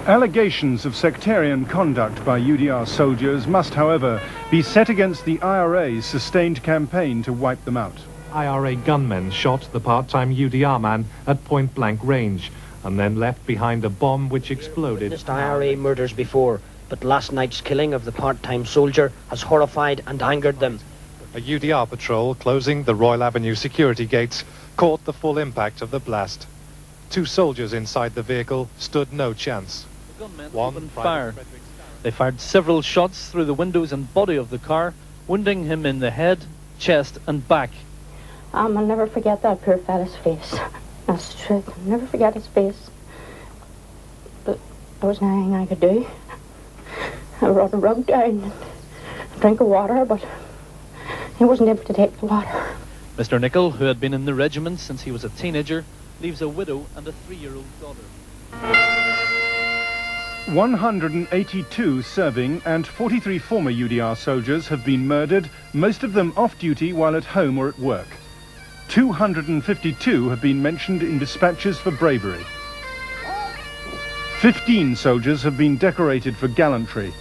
Allegations of sectarian conduct by UDR soldiers must, however, be set against the IRA's sustained campaign to wipe them out. IRA gunmen shot the part-time UDR man at point-blank range and then left behind a bomb which exploded. Witnessed IRA murders before, but last night's killing of the part-time soldier has horrified and angered them. A UDR patrol closing the Royal Avenue security gates caught the full impact of the blast. 2 soldiers inside the vehicle stood no chance. The gunmen opened fire. They fired several shots through the windows and body of the car, wounding him in the head, chest and back. I'll never forget that poor fella's face. That's the truth. I'll never forget his face. But there was nothing I could do. I brought a rug down, a drink of water, but he wasn't able to take the water. Mr. Nicol, who had been in the regiment since he was a teenager, leaves a widow and a 3-year-old daughter. 182 serving and 43 former UDR soldiers have been murdered, most of them off duty while at home or at work. 252 have been mentioned in dispatches for bravery. 15 soldiers have been decorated for gallantry.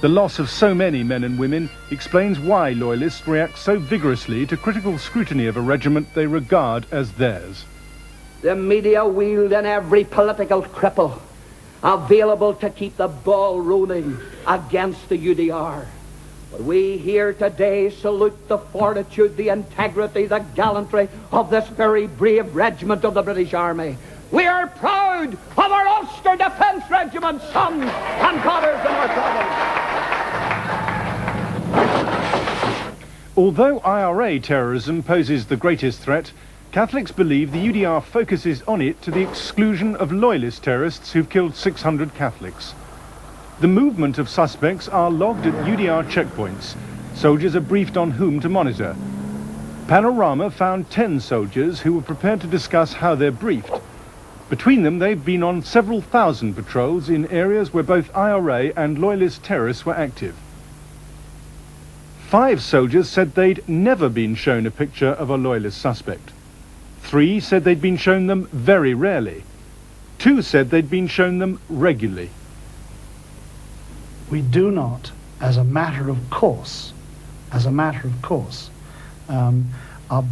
The loss of so many men and women explains why loyalists react so vigorously to critical scrutiny of a regiment they regard as theirs. The media wield in every political cripple available to keep the ball rolling against the UDR. But we here today salute the fortitude, the integrity, the gallantry of this very brave regiment of the British Army. We are proud of our Ulster Defence Regiment, sons and daughters in our province. Although IRA terrorism poses the greatest threat, Catholics believe the UDR focuses on it to the exclusion of loyalist terrorists who've killed 600 Catholics. The movement of suspects are logged at UDR checkpoints. Soldiers are briefed on whom to monitor. Panorama found 10 soldiers who were prepared to discuss how they're briefed. Between them, they've been on several thousand patrols in areas where both IRA and loyalist terrorists were active. 5 soldiers said they'd never been shown a picture of a loyalist suspect. 3 said they'd been shown them very rarely. 2 said they'd been shown them regularly. We do not, as a matter of course,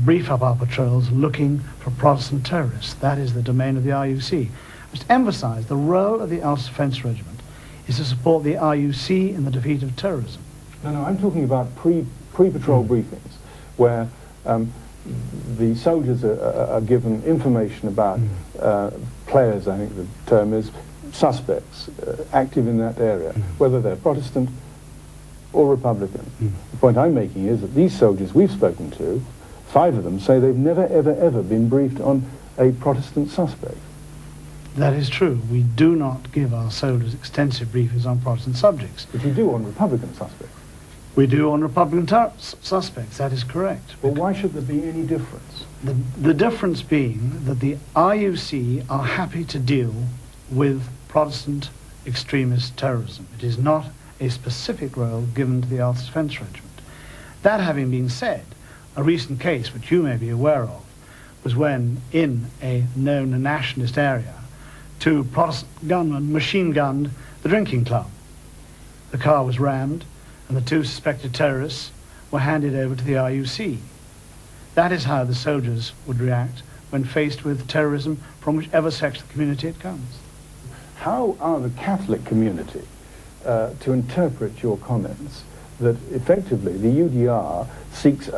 brief up our patrols looking for Protestant terrorists. That is the domain of the RUC. I must emphasize the role of the Ulster Defence Regiment is to support the RUC in the defeat of terrorism. No, I'm talking about pre-patrol briefings, where the soldiers are given information about players, I think the term is, suspects active in that area, whether they're Protestant or Republican. The point I'm making is that these soldiers we've spoken to, 5 of them say they've never, ever been briefed on a Protestant suspect. That is true. We do not give our soldiers extensive briefings on Protestant subjects. But you do on Republican suspects. We do on Republican suspects, that is correct. Well, why should there be any difference? The difference being that the RUC are happy to deal with Protestant extremist terrorism. It is not a specific role given to the Ulster Defence Regiment. That having been said, a recent case, which you may be aware of, was when, in a known nationalist area, 2 Protestant gunmen machine-gunned the drinking club. The car was rammed, and the 2 suspected terrorists were handed over to the RUC. That is how the soldiers would react when faced with terrorism from whichever section of the community it comes. How are the Catholic community to interpret your comments that effectively the UDR seeks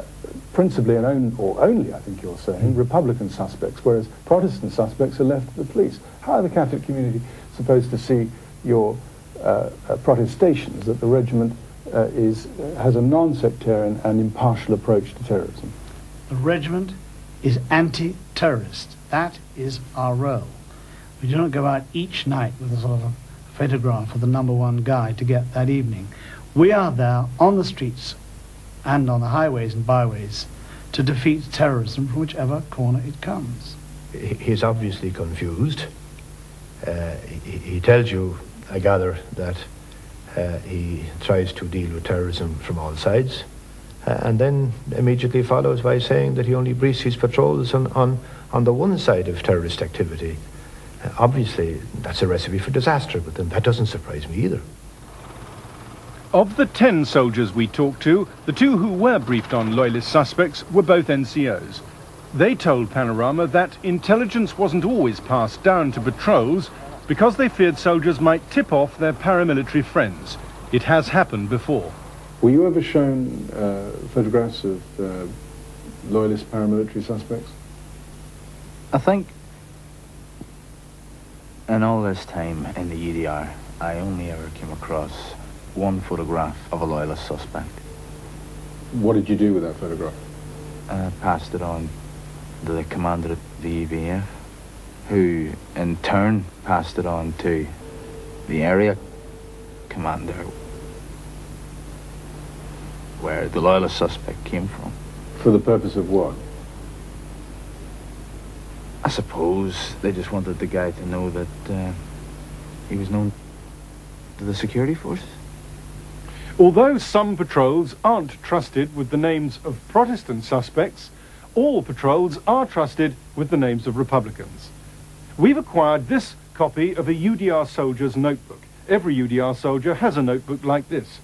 principally or only, I think you're saying, Republican suspects, whereas Protestant suspects are left to the police? How are the Catholic community supposed to see your protestations that the regiment has a non-sectarian and impartial approach to terrorism? The regiment is anti-terrorist. That is our role. We do not go out each night with a sort of a photograph of the #1 guy to get that evening. We are there on the streets and on the highways and byways to defeat terrorism from whichever corner it comes. He's obviously confused. He tells you, I gather, that he tries to deal with terrorism from all sides, and then immediately follows by saying that he only briefs his patrols on the one side of terrorist activity. Obviously, that's a recipe for disaster, but then that doesn't surprise me either. Of the 10 soldiers we talked to, the 2 who were briefed on Loyalist suspects were both NCOs. They told Panorama that intelligence wasn't always passed down to patrols because they feared soldiers might tip off their paramilitary friends. It has happened before. Were you ever shown photographs of Loyalist paramilitary suspects? I think in all this time in the UDR, I only ever came across one photograph of a Loyalist suspect. What did you do with that photograph? I passed it on to the commander of the UVF, who in turn passed it on to the area commander where the Loyalist suspect came from. For the purpose of what? I suppose they just wanted the guy to know that he was known to the security forces. Although some patrols aren't trusted with the names of Protestant suspects, all patrols are trusted with the names of Republicans. We've acquired this copy of a UDR soldier's notebook. Every UDR soldier has a notebook like this.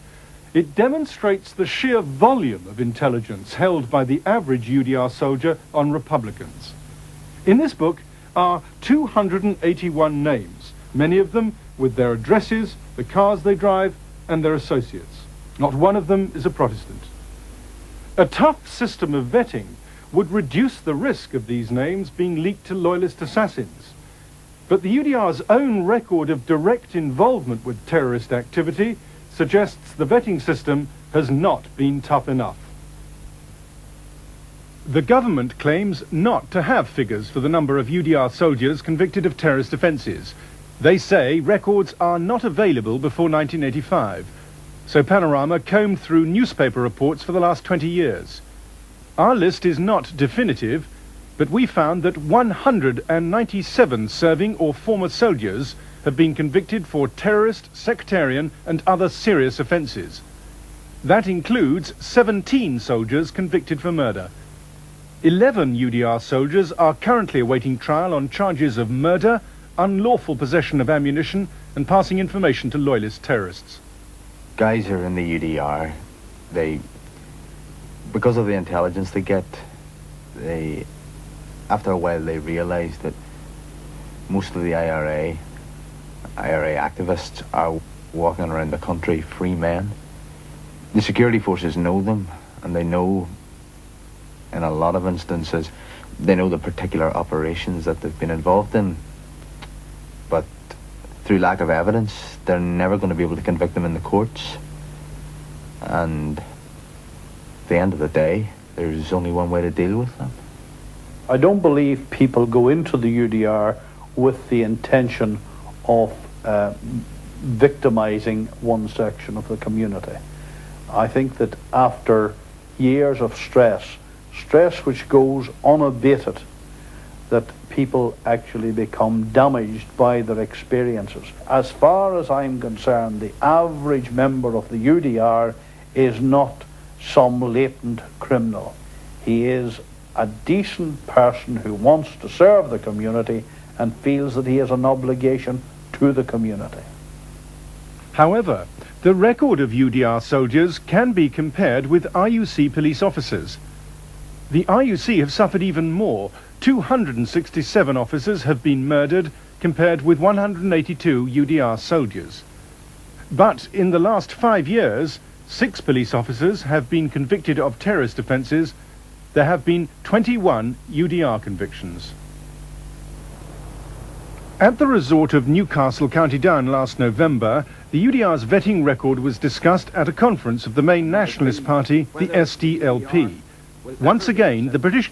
It demonstrates the sheer volume of intelligence held by the average UDR soldier on Republicans. In this book are 281 names, many of them with their addresses, the cars they drive, and their associates. Not one of them is a Protestant. A tough system of vetting would reduce the risk of these names being leaked to Loyalist assassins. But the UDR's own record of direct involvement with terrorist activity suggests the vetting system has not been tough enough. The government claims not to have figures for the number of UDR soldiers convicted of terrorist offences. They say records are not available before 1985. So Panorama combed through newspaper reports for the last 20 years. Our list is not definitive, but we found that 197 serving or former soldiers have been convicted for terrorist, sectarian and other serious offences. That includes 17 soldiers convicted for murder. 11 UDR soldiers are currently awaiting trial on charges of murder, unlawful possession of ammunition and passing information to Loyalist terrorists. Guys who are in the UDR, because of the intelligence they get, after a while they realise that most of the IRA activists are walking around the country free men. The security forces know them, and they know, in a lot of instances, they know the particular operations that they've been involved in. But through lack of evidence, they're never going to be able to convict them in the courts. And at the end of the day, there's only one way to deal with them. I don't believe people go into the UDR with the intention of victimizing one section of the community. I think that after years of stress which goes unabated, that people actually become damaged by their experiences. As far as I'm concerned, the average member of the UDR is not some latent criminal. He is a decent person who wants to serve the community and feels that he has an obligation to the community. However, the record of UDR soldiers can be compared with RUC police officers. The RUC have suffered even more. 267 officers have been murdered, compared with 182 UDR soldiers. But in the last 5 years, 6 police officers have been convicted of terrorist offences. There have been 21 UDR convictions. At the resort of Newcastle, County Down last November, the UDR's vetting record was discussed at a conference of the main nationalist party, the SDLP. Once again, the British